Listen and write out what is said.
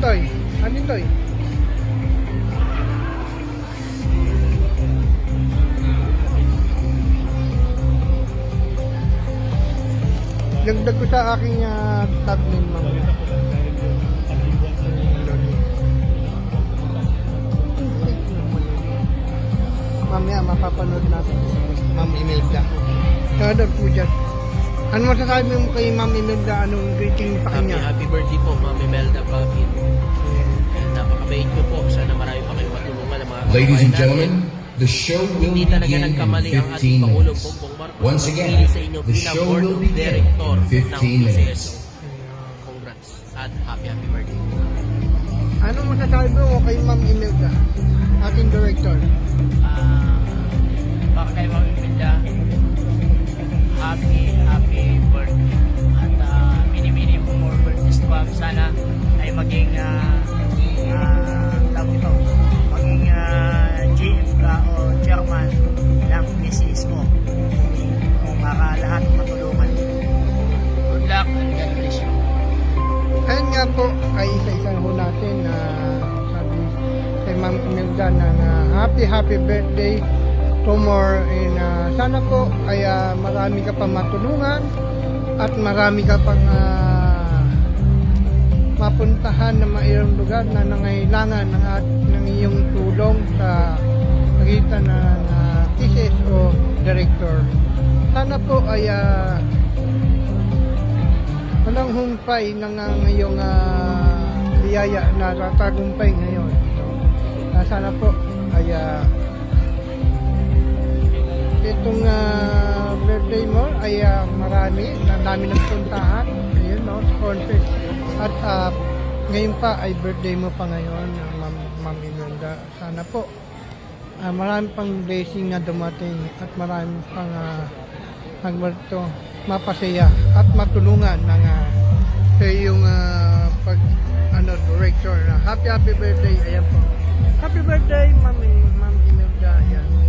Toy? Ano Toy? Dagdag ko sa aking tablet mamaya. Mamaya mapapanood natin sa Ma'am Imelda. Kada po dyan. Ano masasabi mo kay Ma'am Imelda? Anong greeting sa kanya? Happy birthday po, Ma'am Imelda Papin. And napakabait niyo po. Sana marami pa kayong matulungan ng mga Ladies and kababayan gentlemen, natin. the show will Hindi talaga begin in nagkamali ang ating 15 Pangulong minutes. Bongbong Marcos. Once again, Pagpili sa inyo the bilang show Board will of begin Director in ng 15 minutes. PCSO. Congrats at happy birthday. Ano masasabi mo kay Ma'am Imelda? Ating director. Baka kay Ma'am Imelda, happy birthday. At many more birthdays to come. Sana ay maging tawag ito, maging GM ka o chairman ng PCSO. Kung lahat matulungan. Good luck and God bless you. Ayun nga po, ay isa-isa ho natin na sabi kay Ma'am Imelda na happy birthday to more and sana po ay marami ka pa matulungan at marami ka pang mapuntahan na mayroong lugar na nangailangan ng iyong tulong sa pagitan ng PCSO Director. Sana po ay walang humpay ng ngayong biyaya na tatagumpay ngayon. Sana po ay itong birthday mo ay marami na dami nagpuntahan. Ayun, no, concert. At ngayon pa ay birthday mo pa ngayon, Ma'am Imelda. Sana po marami pang blessing na dumating at marami pang nagbarto mapasaya at matulungan ng sa iyong director na happy birthday. Ayan po, happy birthday Ma'am Imelda. Ayan.